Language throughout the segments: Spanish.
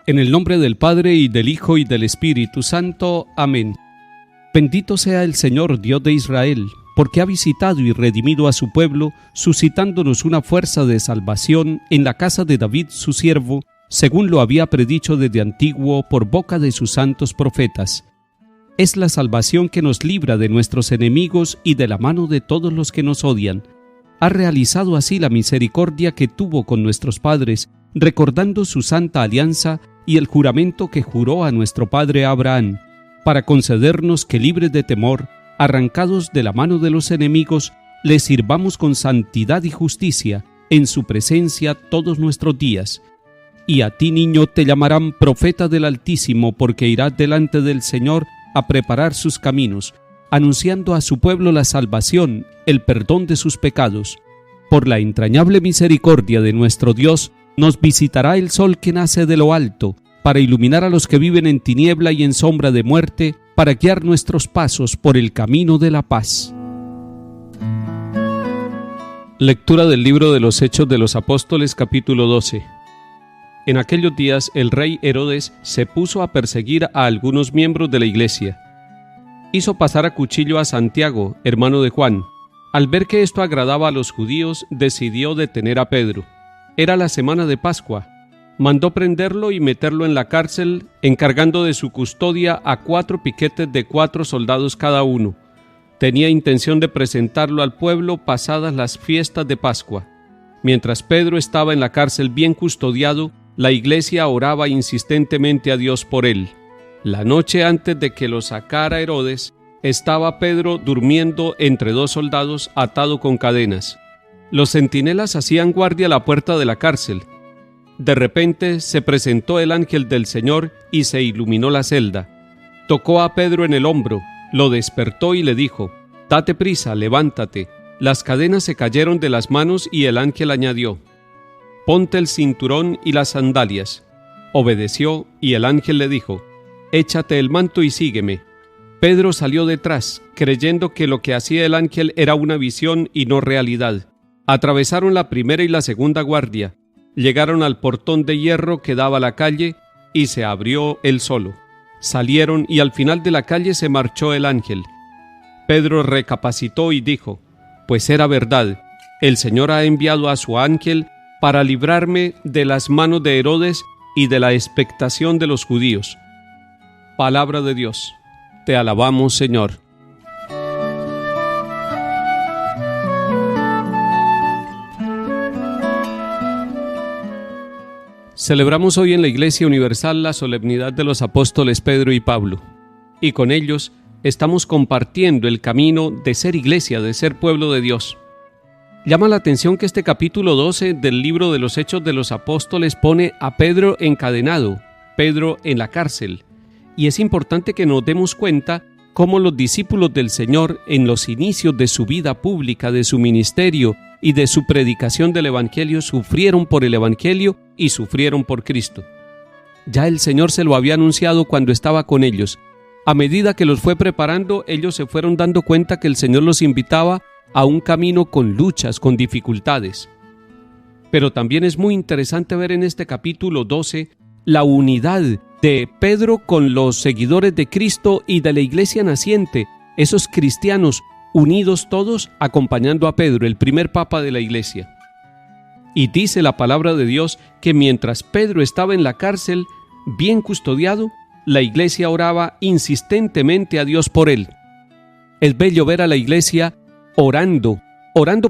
En el nombre del Padre, y del Hijo, y del Espíritu Santo. Amén. Bendito sea el Señor, Dios de Israel, porque ha visitado y redimido a su pueblo, suscitándonos una fuerza de salvación en la casa de David su siervo, según lo había predicho desde antiguo por boca de sus santos profetas. Es la salvación que nos libra de nuestros enemigos y de la mano de todos los que nos odian. Ha realizado así la misericordia que tuvo con nuestros padres, recordando su santa alianza y el juramento que juró a nuestro padre Abraham, para concedernos que, libres de temor, arrancados de la mano de los enemigos, le sirvamos con santidad y justicia en su presencia todos nuestros días. Y a ti, niño, te llamarán profeta del Altísimo, porque irás delante del Señor a preparar sus caminos, anunciando a su pueblo la salvación, el perdón de sus pecados. Por la entrañable misericordia de nuestro Dios, nos visitará el sol que nace de lo alto, para iluminar a los que viven en tiniebla y en sombra de muerte, para guiar nuestros pasos por el camino de la paz. Lectura del libro de los Hechos de los Apóstoles, capítulo 12. En aquellos días el rey Herodes se puso a perseguir a algunos miembros de la iglesia. Hizo pasar a cuchillo a Santiago, hermano de Juan. Al ver que esto agradaba a los judíos, decidió detener a Pedro. Era la semana de Pascua. Mandó prenderlo y meterlo en la cárcel, encargando de su custodia a 4 piquetes de 4 soldados cada uno. Tenía intención de presentarlo al pueblo pasadas las fiestas de Pascua. Mientras Pedro estaba en la cárcel bien custodiado, la iglesia oraba insistentemente a Dios por él. La noche antes de que lo sacara Herodes, estaba Pedro durmiendo entre 2 soldados atado con cadenas. Los centinelas hacían guardia a la puerta de la cárcel. De repente se presentó el ángel del Señor y se iluminó la celda. Tocó a Pedro en el hombro, lo despertó y le dijo: «Date prisa, levántate». Las cadenas se cayeron de las manos y el ángel añadió: «Ponte el cinturón y las sandalias». Obedeció y el ángel le dijo: «Échate el manto y sígueme». Pedro salió detrás, creyendo que lo que hacía el ángel era una visión y no realidad. Atravesaron la primera y la segunda guardia, llegaron al portón de hierro que daba a la calle y se abrió él solo. Salieron y al final de la calle se marchó el ángel. Pedro recapacitó y dijo: «Pues era verdad, el Señor ha enviado a su ángel para librarme de las manos de Herodes y de la expectación de los judíos». Palabra de Dios. Te alabamos, Señor. Celebramos hoy en la Iglesia Universal la solemnidad de los apóstoles Pedro y Pablo, y con ellos estamos compartiendo el camino de ser iglesia, de ser pueblo de Dios. Llama la atención que este capítulo 12 del libro de los Hechos de los Apóstoles pone a Pedro encadenado, Pedro en la cárcel, y es importante que nos demos cuenta cómo los discípulos del Señor en los inicios de su vida pública, de su ministerio y de su predicación del Evangelio, sufrieron por el Evangelio y sufrieron por Cristo. Ya el Señor se lo había anunciado cuando estaba con ellos. A medida que los fue preparando, ellos se fueron dando cuenta que el Señor los invitaba a un camino con luchas, con dificultades. Pero también es muy interesante ver en este capítulo 12 la unidad de Pedro con los seguidores de Cristo y de la iglesia naciente, esos cristianos unidos todos acompañando a Pedro, el primer papa de la iglesia. Y dice la palabra de Dios que mientras Pedro estaba en la cárcel, bien custodiado, la iglesia oraba insistentemente a Dios por él. Es bello ver a la iglesia orando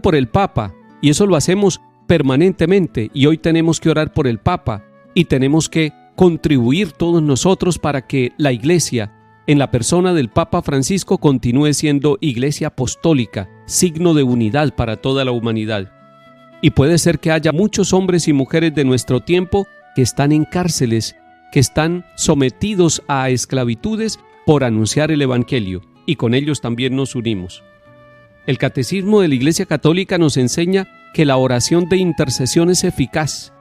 por el Papa, y eso lo hacemos permanentemente, y hoy tenemos que orar por el Papa, y tenemos que contribuir todos nosotros para que la iglesia, en la persona del Papa Francisco, continúe siendo iglesia apostólica, signo de unidad para toda la humanidad. Y puede ser que haya muchos hombres y mujeres de nuestro tiempo que están en cárceles, que están sometidos a esclavitudes por anunciar el Evangelio, y con ellos también nos unimos. El Catecismo de la Iglesia Católica nos enseña que la oración de intercesión es eficaz.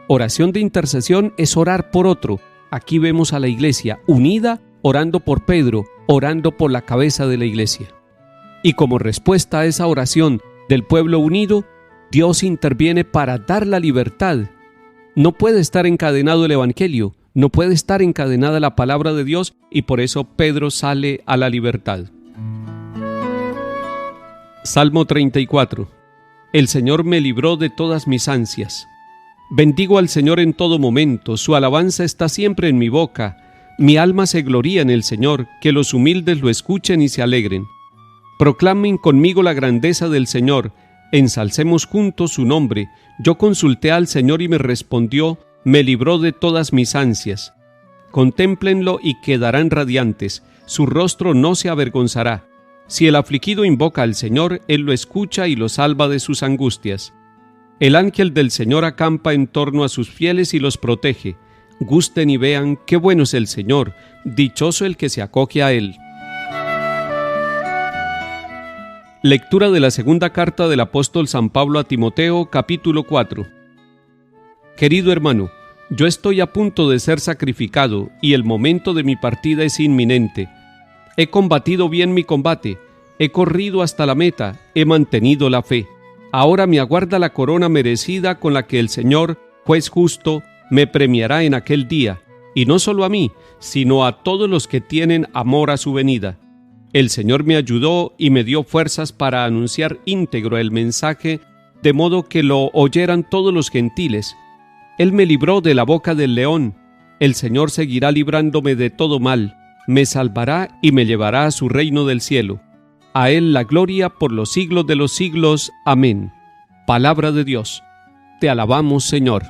Oración de intercesión es orar por otro. Aquí vemos a la Iglesia unida, orando por Pedro, orando por la cabeza de la Iglesia. Y como respuesta a esa oración del pueblo unido, Dios interviene para dar la libertad. No puede estar encadenado el Evangelio, No puede estar encadenada a la palabra de Dios y por eso Pedro sale a la libertad. Salmo 34. El Señor me libró de todas mis ansias. Bendigo al Señor en todo momento, su alabanza está siempre en mi boca. Mi alma se gloría en el Señor, que los humildes lo escuchen y se alegren. Proclamen conmigo la grandeza del Señor, ensalcemos juntos su nombre. Yo consulté al Señor y me respondió, me libró de todas mis ansias. Contémplenlo y quedarán radiantes, su rostro no se avergonzará. Si el afligido invoca al Señor, Él lo escucha y lo salva de sus angustias. El ángel del Señor acampa en torno a sus fieles y los protege. Gusten y vean qué bueno es el Señor, dichoso el que se acoge a Él. Lectura de la segunda carta del apóstol San Pablo a Timoteo, capítulo 4. Querido hermano, yo estoy a punto de ser sacrificado y el momento de mi partida es inminente. He combatido bien mi combate, he corrido hasta la meta, he mantenido la fe. Ahora me aguarda la corona merecida con la que el Señor, juez justo, me premiará en aquel día, y no solo a mí, sino a todos los que tienen amor a su venida. El Señor me ayudó y me dio fuerzas para anunciar íntegro el mensaje, de modo que lo oyeran todos los gentiles. Él me libró de la boca del león. El Señor seguirá librándome de todo mal, me salvará y me llevará a su reino del cielo. A Él la gloria por los siglos de los siglos. Amén. Palabra de Dios. Te alabamos, Señor.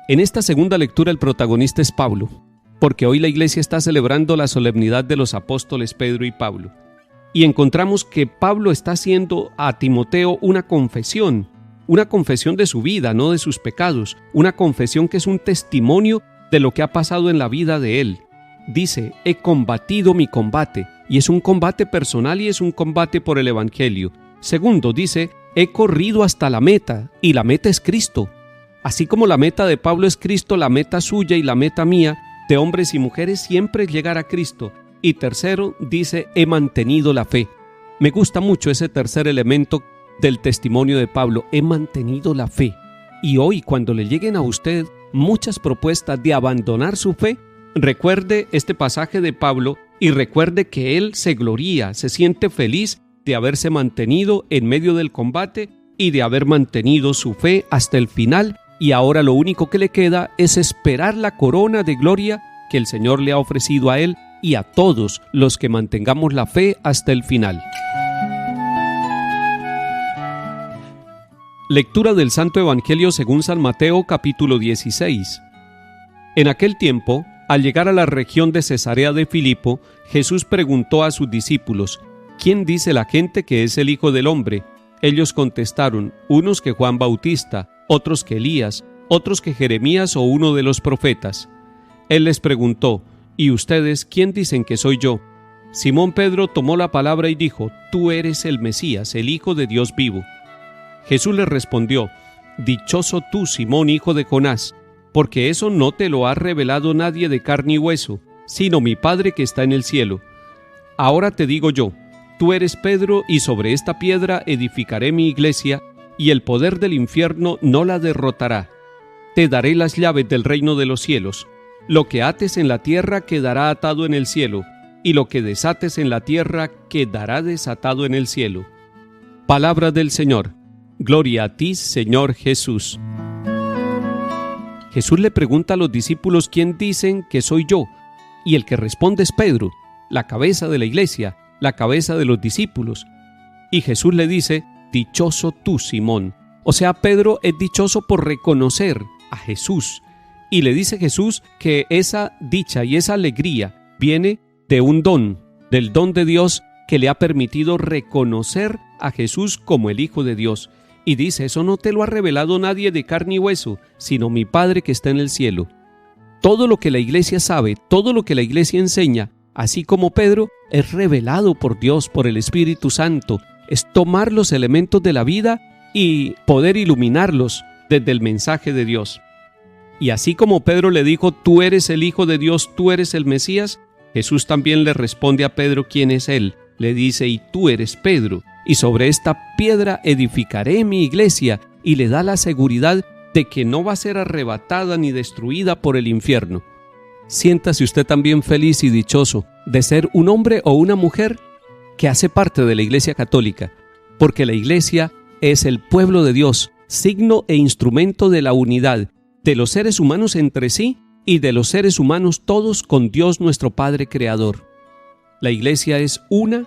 En esta segunda lectura el protagonista es Pablo, porque hoy la iglesia está celebrando la solemnidad de los apóstoles Pedro y Pablo. Y encontramos que Pablo está haciendo a Timoteo una confesión de su vida, no de sus pecados, una confesión que es un testimonio de lo que ha pasado en la vida de él. Dice, he combatido mi combate, y es un combate personal y es un combate por el Evangelio. Segundo, dice, he corrido hasta la meta, y la meta es Cristo. Así como la meta de Pablo es Cristo, la meta suya y la meta mía, de hombres y mujeres, siempre es llegar a Cristo. Y tercero, dice, he mantenido la fe. Me gusta mucho ese tercer elemento del testimonio de Pablo, he mantenido la fe. Y hoy, cuando le lleguen a usted muchas propuestas de abandonar su fe, recuerde este pasaje de Pablo y recuerde que él se gloría, se siente feliz de haberse mantenido en medio del combate y de haber mantenido su fe hasta el final, y ahora lo único que le queda es esperar la corona de gloria que el Señor le ha ofrecido a él y a todos los que mantengamos la fe hasta el final. Lectura del Santo Evangelio según San Mateo, capítulo 16. En aquel tiempo, al llegar a la región de Cesarea de Filipo, Jesús preguntó a sus discípulos, ¿quién dice la gente que es el Hijo del Hombre? Ellos contestaron, unos que Juan Bautista, otros que Elías, otros que Jeremías o uno de los profetas. Él les preguntó, ¿y ustedes quién dicen que soy yo? Simón Pedro tomó la palabra y dijo, tú eres el Mesías, el Hijo de Dios vivo. Jesús le respondió, dichoso tú, Simón, hijo de Jonás, porque eso no te lo ha revelado nadie de carne y hueso, sino mi Padre que está en el cielo. Ahora te digo yo, tú eres Pedro, y sobre esta piedra edificaré mi iglesia, y el poder del infierno no la derrotará. Te daré las llaves del reino de los cielos. Lo que ates en la tierra quedará atado en el cielo, y lo que desates en la tierra quedará desatado en el cielo. Palabra del Señor. Gloria a ti, Señor Jesús. Jesús le pregunta a los discípulos quién dicen que soy yo, y el que responde es Pedro, la cabeza de la iglesia, la cabeza de los discípulos. Y Jesús le dice, dichoso tú, Simón. O sea, Pedro es dichoso por reconocer a Jesús. Y le dice Jesús que esa dicha y esa alegría viene de un don, del don de Dios que le ha permitido reconocer a Jesús como el Hijo de Dios. Y dice, eso no te lo ha revelado nadie de carne y hueso, sino mi Padre que está en el cielo. Todo lo que la iglesia sabe, todo lo que la iglesia enseña, así como Pedro, es revelado por Dios, por el Espíritu Santo. Es tomar los elementos de la vida y poder iluminarlos desde el mensaje de Dios. Y así como Pedro le dijo, tú eres el Hijo de Dios, tú eres el Mesías, Jesús también le responde a Pedro quién es él. Le dice, y tú eres Pedro, y sobre esta piedra edificaré mi iglesia, y le da la seguridad de que no va a ser arrebatada ni destruida por el infierno. Siéntase usted también feliz y dichoso de ser un hombre o una mujer que hace parte de la Iglesia Católica, porque la Iglesia es el pueblo de Dios, signo e instrumento de la unidad de los seres humanos entre sí y de los seres humanos todos con Dios nuestro Padre Creador. La Iglesia es una,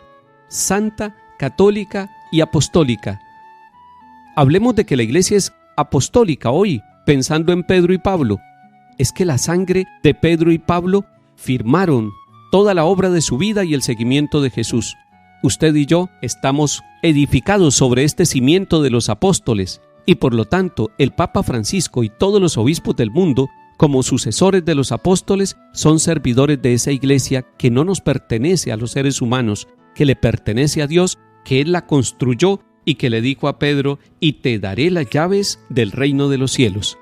santa, católica y apostólica. Hablemos de que la Iglesia es apostólica hoy, pensando en Pedro y Pablo. Es que la sangre de Pedro y Pablo firmaron toda la obra de su vida y el seguimiento de Jesús. Usted y yo estamos edificados sobre este cimiento de los apóstoles y por lo tanto el Papa Francisco y todos los obispos del mundo, como sucesores de los apóstoles, son servidores de esa Iglesia que no nos pertenece a los seres humanos, que le pertenece a Dios, que Él la construyó y que le dijo a Pedro: y te daré las llaves del reino de los cielos.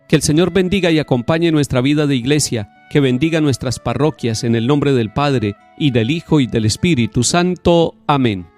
Que el Señor bendiga y acompañe nuestra vida de iglesia, que bendiga nuestras parroquias en el nombre del Padre, y del Hijo, y del Espíritu Santo. Amén.